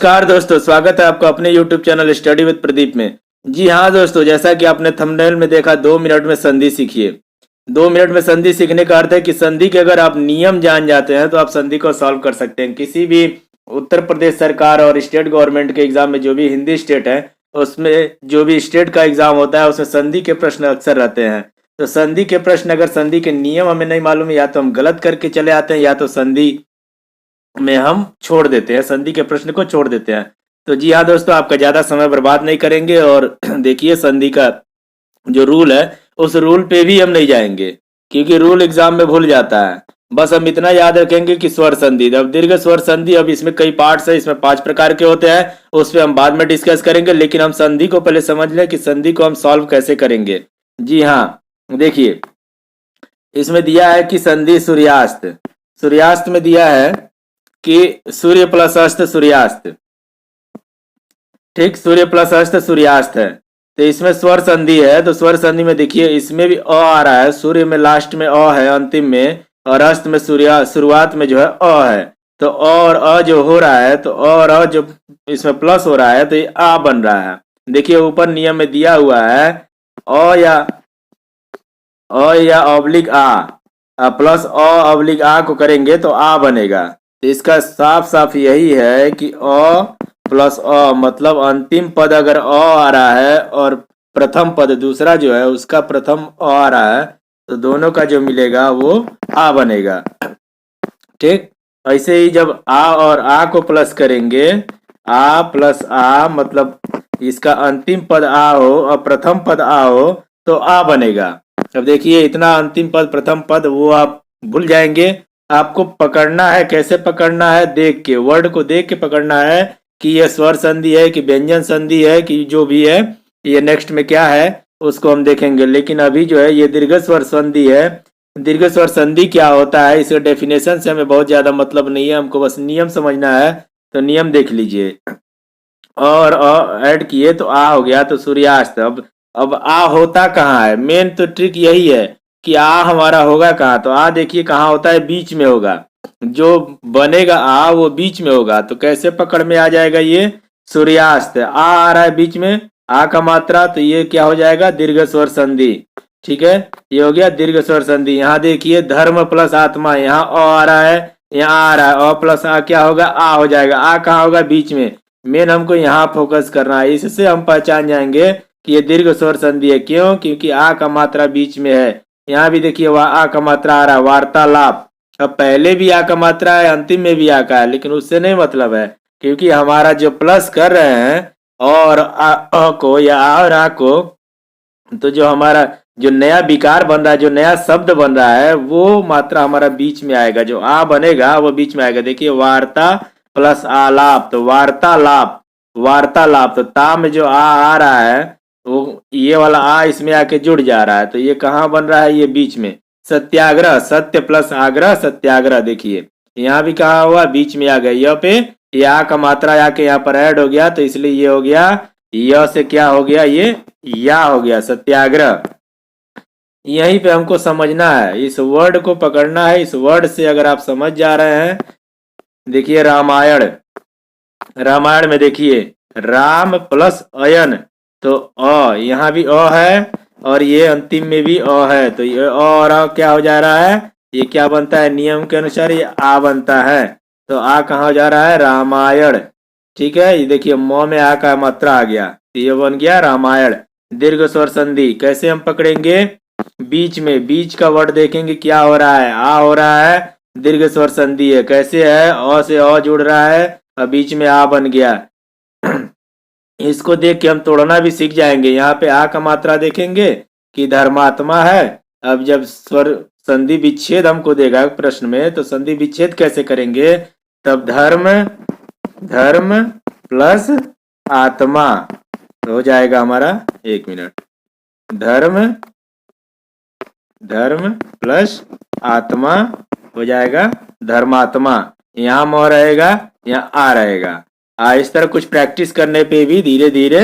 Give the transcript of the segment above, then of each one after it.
नमस्कार दोस्तों, स्वागत है आपका अपने YouTube channel study with Pradeep में। जी हाँ दोस्तों, जैसा कि आपने थंबनेल में देखा, 2 मिनट में संधि सीखिए। 2 मिनट में संधि सीखने का अर्थ है कि संधि के अगर आप नियम जान जाते हैं तो आप संधि को सॉल्व कर सकते हैं। किसी भी उत्तर प्रदेश सरकार और स्टेट गवर्नमेंट के एग्जाम में, जो भी हिंदी स्टेट है उसमें जो भी स्टेट का एग्जाम होता है उसमें संधि के प्रश्न अक्सर रहते हैं। तो संधि के प्रश्न, अगर संधि के नियम हमें नहीं मालूम है, या तो हम गलत करके चले आते हैं या तो संधि में हम छोड़ देते हैं, संधि के प्रश्न को छोड़ देते हैं। तो जी हाँ दोस्तों, आपका ज़्यादा समय बर्बाद नहीं करेंगे और देखिए संधि का जो रूल है उस रूल पे भी हम नहीं जाएंगे, क्योंकि रूल एग्जाम में भूल जाता है। बस हम इतना याद रखेंगे कि स्वर संधि, अब दीर्घ स्वर संधि, अब इसमें कई पार्ट्स है, इसमें 5 प्रकार के होते हैं, उस पर हम बाद में डिस्कस करेंगे। लेकिन हम संधि को पहले समझ लें कि संधि को हम सॉल्व कैसे करेंगे। जी हाँ, देखिए इसमें दिया है कि संधि सूर्यास्त, सूर्यास्त में दिया है कि सूर्य प्लस अस्त सूर्यास्त, ठीक, सूर्य प्लस अस्त सूर्यास्त है। तो इसमें स्वर संधि है, तो स्वर संधि में देखिए इसमें भी अ आ रहा है, सूर्य में लास्ट में अ है अंतिम में, और अस्त में सूर्य शुरुआत में जो है अ है। तो अ और अ जो हो रहा है, तो अ और अ जो इसमें प्लस हो रहा है तो ये आ बन रहा है। देखिए ऊपर नियम में दिया हुआ है अ या ऑब्लिक आ प्लस अ ऑब्लिक आ को करेंगे तो आ बनेगा। तो इसका साफ साफ यही है कि अ प्लस अ, मतलब अंतिम पद अगर अ आ रहा है और प्रथम पद दूसरा जो है उसका प्रथम अ आ रहा है, तो दोनों का जो मिलेगा वो आ बनेगा। ठीक, ऐसे ही जब आ और आ को प्लस करेंगे, आ प्लस आ मतलब इसका अंतिम पद आ हो और प्रथम पद आ हो तो आ बनेगा। अब देखिए इतना अंतिम पद प्रथम पद वो आप भूल जाएंगे। आपको पकड़ना है, कैसे पकड़ना है, देख के, वर्ड को देख के पकड़ना है कि ये स्वर संधि है कि व्यंजन संधि है कि जो भी है, ये नेक्स्ट में क्या है उसको हम देखेंगे। लेकिन अभी जो है ये दीर्घ स्वर संधि है। दीर्घ स्वर संधि क्या होता है, इसके डेफिनेशन से हमें बहुत ज्यादा मतलब नहीं है, हमको बस नियम समझना है। तो नियम देख लीजिए, और ऐड किए तो आ हो गया, तो सूर्यास्त। अब आ होता कहाँ है, मेन तो ट्रिक यही है कि आ हमारा होगा कहाँ। तो आ देखिए कहाँ होता है, बीच में होगा, जो बनेगा आ वो बीच में होगा। तो कैसे पकड़ में आ जाएगा, ये सूर्यास्त आ रहा है बीच में, आ का मात्रा, तो ये क्या हो जाएगा, दीर्घ स्वर संधि। ठीक है, ये हो गया दीर्घ स्वर संधि। यहाँ देखिए धर्म प्लस आत्मा, यहाँ अ आ रहा है, यहाँ आ रहा है, अ प्लस आ क्या होगा, आ हो जाएगा। आ कहाँ होगा, बीच में। मेन हमको यहाँ फोकस करना है, इससे हम पहचान जाएंगे कि ये दीर्घ स्वर संधि है। क्यों, क्योंकि आ का मात्रा बीच में है। यहाँ भी देखिए वह आ का मात्रा आ रहा है, वार्तालाप। अब पहले भी आ का मात्रा है, अंतिम में भी आ का है, लेकिन उससे नहीं मतलब है, क्योंकि हमारा जो प्लस कर रहे हैं और अ को या आ और आ को, तो जो हमारा जो नया विकार बन रहा है, जो नया शब्द बन रहा है, वो मात्रा हमारा बीच में आएगा। जो आ बनेगा वो बीच में आएगा। देखिए वार्ता प्लस आलाप, तो वार्तालाप, वार्तालाप। तो ता में जो आ रहा है वो ये वाला आ इसमें आके जुड़ जा रहा है, तो ये कहाँ बन रहा है, ये बीच में। सत्याग्रह, सत्य प्लस आग्रह सत्याग्रह, देखिए यहाँ भी कहा हुआ, बीच में आ गया। य पे ये आ का मात्रा आके यहाँ पर ऐड हो गया, तो इसलिए ये हो गया, य से क्या हो गया, ये या हो गया, सत्याग्रह। यहीं पे हमको समझना है, इस वर्ड को पकड़ना है। इस वर्ड से अगर आप समझ जा रहे हैं, देखिए रामायण, रामायण में देखिए राम प्लस अयन, तो अ यहाँ भी अ है और ये अंतिम में भी अ है, तो ये अ और अ क्या हो जा रहा है, ये क्या बनता है, नियम के अनुसार ये आ बनता है। तो आ कहाँ हो जा रहा है, रामायण। ठीक है, ये देखिए म में आ का मात्रा आ गया, तो ये बन गया रामायण। दीर्घ स्वर संधि कैसे हम पकड़ेंगे, बीच में, बीच का वर्ड देखेंगे क्या हो रहा है, आ हो रहा है, दीर्घ स्वर संधि है। कैसे है, अ से अ जुड़ रहा है और बीच में आ बन गया। इसको देख के हम तोड़ना भी सीख जाएंगे। यहाँ पे आ का मात्रा देखेंगे कि धर्मात्मा है। अब जब स्वर संधि विच्छेद हमको देगा प्रश्न में, तो संधि विच्छेद कैसे करेंगे, तब धर्म, धर्म प्लस आत्मा हो जाएगा हमारा, 1 मिनट, धर्म, धर्म प्लस आत्मा हो जाएगा धर्मात्मा। यहाँ म रहेगा, यहाँ आ रहेगा। इस तरह कुछ प्रैक्टिस करने पे भी धीरे धीरे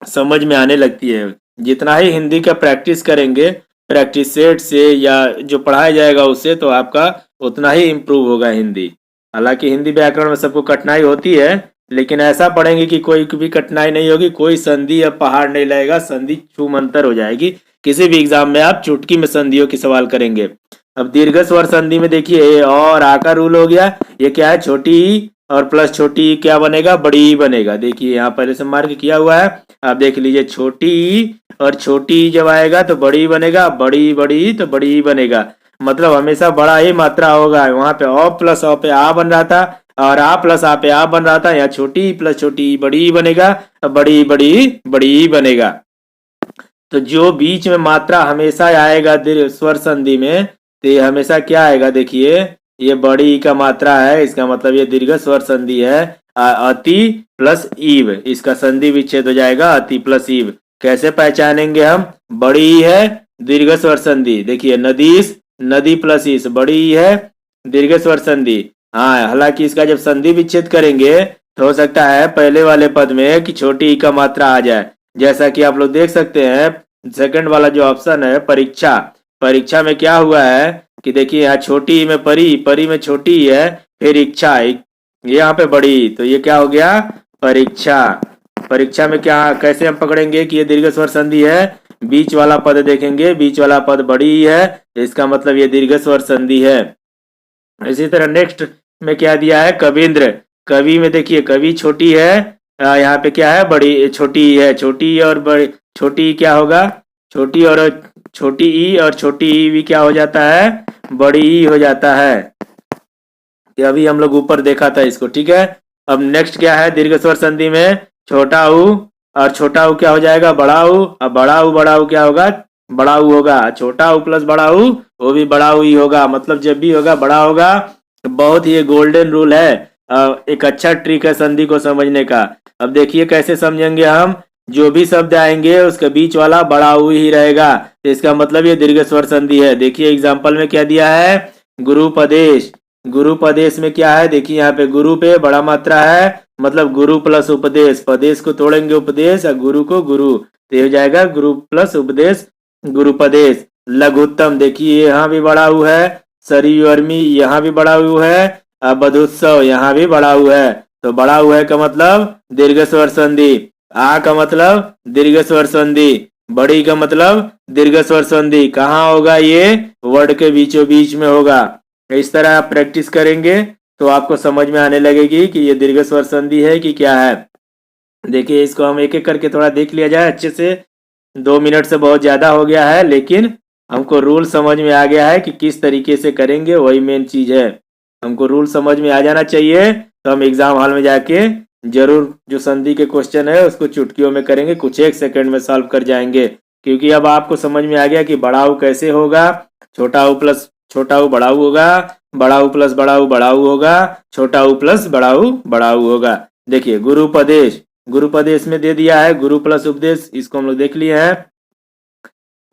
समझ में आने लगती है। जितना ही हिंदी का प्रैक्टिस करेंगे, प्रैक्टिस सेट से या जो पढ़ाया जाएगा उससे, तो आपका उतना ही इम्प्रूव होगा हिंदी। हालांकि हिंदी व्याकरण में सबको कठिनाई होती है, लेकिन ऐसा पढ़ेंगे कि कोई भी कठिनाई नहीं होगी, कोई संधि या पहाड़ नहीं लगेगा, संधि छूमंतर हो जाएगी। किसी भी एग्जाम में आप चुटकी में संधियों की सवाल करेंगे। अब दीर्घ स्वर संधि में देखिए ए और आ का रूल हो गया। ये क्या है, छोटी ई और प्लस छोटी ई क्या बनेगा, बड़ी ई बनेगा। देखिए यहाँ पहले से मार्क किया हुआ है, आप देख लीजिए छोटी ई और छोटी ई जब आएगा तो बड़ी बनेगा, बड़ी बड़ी तो बड़ी बनेगा। मतलब हमेशा बड़ा ही मात्रा होगा। वहां पे अ प्लस अ पे आ बन रहा था और आ प्लस आ पे आ बन रहा था, यहाँ छोटी प्लस छोटी बड़ी बनेगा, बड़ी बड़ी बड़ी बनेगा। तो जो बीच में मात्रा हमेशा आएगा दीर्घ स्वर संधि में, तो ये हमेशा क्या आएगा, देखिए ये बड़ी का मात्रा है, इसका मतलब ये दीर्घ स्वर संधि है। अति प्लस ईव, इसका संधि विच्छेद हो जाएगा अति प्लस ईव। कैसे पहचानेंगे हम, बड़ी है दीर्घ स्वर संधि। देखिए नदीस, नदी प्लस इस, बड़ी है दीर्घ स्वर संधि। हाँ, हालांकि इसका जब संधि विच्छेद करेंगे तो हो सकता है पहले वाले पद में कि छोटी ई का मात्रा आ जाए। जैसा कि आप लोग देख सकते हैं सेकंड वाला जो ऑप्शन है परीक्षा, परीक्षा में क्या हुआ है कि देखिए यहाँ छोटी ई में परी, परी में छोटी ई है, फिर इच्छा, यहाँ पे बड़ी, तो ये क्या हो गया, परीक्षा। परीक्षा में क्या कैसे हम पकड़ेंगे कि ये दीर्घ स्वर संधि है, बीच वाला पद देखेंगे, बीच वाला पद बड़ी है, इसका मतलब ये दीर्घ स्वर संधि है। इसी तरह नेक्स्ट में क्या दिया है, कविंद्र, कवि में देखिए कवि छोटी है, यहाँ पे क्या है, बड़ी छोटी है, छोटी और बड़ी, छोटी क्या होगा, छोटी और छोटी ई और छोटी ई भी क्या हो जाता है, बड़ी ई हो जाता है। ये अभी हम लोग ऊपर देखा था इसको, ठीक है। अब नेक्स्ट क्या है, दीर्घ स्वर संधि में छोटा ऊ और छोटा ऊ क्या हो जाएगा, बड़ा ऊ। अब बड़ा ऊ क्या होगा, बड़ा ऊ होगा, छोटा ऊ प्लस बड़ा ऊ वो भी बड़ा ऊ ही होगा। मतलब जब भी होगा बड़ा होगा। तो बहुत ही गोल्डन रूल है, एक अच्छा ट्रिक है संधि को समझने का। अब देखिए कैसे समझेंगे हम, जो भी शब्द आएंगे उसके बीच वाला बड़ा ऊ ही रहेगा, तो इसका मतलब ये दीर्घ स्वर संधि है। देखिए एग्जाम्पल में क्या दिया है, गुरुपदेश, गुरुपदेश में क्या है, देखिए यहाँ पे गुरु पे बड़ा मात्रा है, मतलब गुरु प्लस उपदेश, पदेश को तोड़ेंगे उपदेश और गुरु को गुरु, तो हो जाएगा गुरु प्लस उपदेश गुरुपदेश। लघुत्तम देखिए यहाँ भी बड़ा हुआ है, सरयुर्मी यहाँ भी बड़ा हुआ है, बधुत्सव यहाँ भी बड़ा हुआ है। तो बड़ा हुआ है का मतलब दीर्घ स्वर संधि, आ का मतलब दीर्घ स्वर संधि, बड़ी का मतलब दीर्घ स्वर संधि। कहाँ होगा, ये वर्ड के बीचों बीच में होगा। इस तरह आप प्रैक्टिस करेंगे तो आपको समझ में आने लगेगी कि ये दीर्घ स्वर संधि है कि क्या है। देखिए इसको हम एक एक करके थोड़ा देख लिया जाए अच्छे से। 2 मिनट से बहुत ज्यादा हो गया है, लेकिन हमको रूल समझ में आ गया है कि किस तरीके से करेंगे, वही मेन चीज है। हमको रूल समझ में आ जाना चाहिए, तो हम एग्जाम हॉल में जाके जरूर जो संधि के क्वेश्चन है उसको चुटकियों में करेंगे, कुछ एक सेकंड में सॉल्व कर जाएंगे। क्योंकि अब आपको समझ में आ गया कि बड़ा ऊ कैसे होगा, छोटा ऊ प्लस छोटा ऊ बड़ा ऊ होगा, बड़ा ऊ प्लस बड़ा ऊ बड़ा ऊ होगा, छोटा ऊ प्लस बड़ा ऊ होगा। देखिए गुरुपदेश, गुरुपदेश में दे दिया है गुरु प्लस उपदेश, इसको हम लोग देख लिए हैं।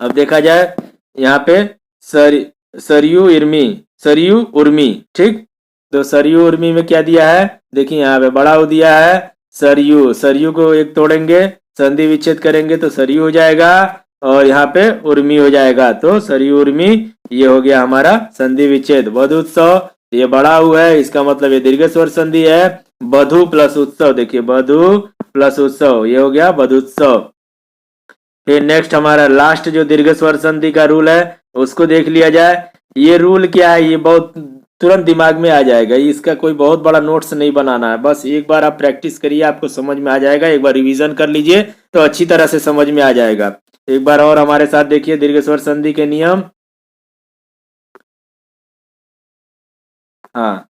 अब देखा जाए यहाँ पे सर सरयू इर्मी, सरयू उर्मी, ठीक। तो सरयू उर्मी में क्या दिया है, देखिए यहाँ पे बड़ा हो दिया है, सरयू, सरयू को एक तोड़ेंगे, संधि विच्छेद करेंगे तो सरयू हो जाएगा, और यहाँ पे उर्मी हो जाएगा, तो सरयू उर्मी ये हो गया हमारा संधि विच्छेद। वध उत्सव ये बड़ा हुआ है, इसका मतलब ये दीर्घ स्वर संधि है। बधु प्लस उत्सव, देखिए बधु प्लस उत्सव ये हो गया बधुत्सव। फिर नेक्स्ट हमारा लास्ट जो दीर्घ स्वर संधि का रूल है उसको देख लिया जाए। ये रूल क्या है, ये बहुत तुरंत दिमाग में आ जाएगा, इसका कोई बहुत बड़ा नोट्स नहीं बनाना है, बस एक बार आप प्रैक्टिस करिए आपको समझ में आ जाएगा। एक बार रिवीजन कर लीजिए तो अच्छी तरह से समझ में आ जाएगा। एक बार और हमारे साथ देखिए दीर्घ स्वर संधि के नियम। हाँ,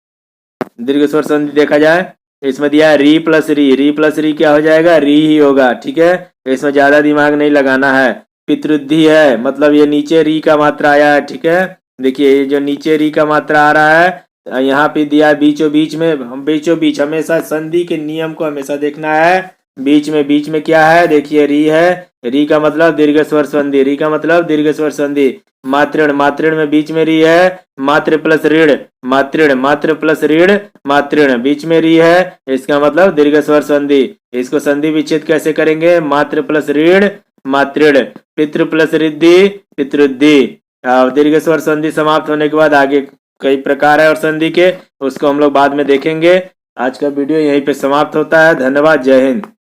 दीर्घ स्वर संधि देखा जाए, इसमें दिया है री प्लस री, री प्लस री क्या हो जाएगा, री ही होगा, ठीक है। इसमें ज्यादा दिमाग नहीं लगाना है। पितृद्धि है, मतलब ये नीचे री का मात्रा आया है, ठीक है। देखिए ये जो नीचे री का मात्रा आ रहा है, यहाँ पे दिया है बीचों बीच में, हम बीचों बीच हमेशा संधि के नियम को हमेशा देखना है। बीच में क्या है, देखिए री है, री का मतलब दीर्घ स्वर संधि, री का मतलब दीर्घ स्वर संधि। मातृण, मातृण में बीच में री है, मातृ प्लस ऋण, मातृण, मातृ प्लस ऋण मातृण, बीच में री है, इसका मतलब दीर्घ स्वर संधि। इसको संधि विच्छेद कैसे करेंगे, मातृ प्लस ऋण मातृण, पितृ प्लस रिद्धि पितृद्धि। दीर्घ स्वर संधि समाप्त होने के बाद आगे कई प्रकार है और संधि के, उसको हम लोग बाद में देखेंगे। आज का वीडियो यहीं पे समाप्त होता है। धन्यवाद। जय हिंद।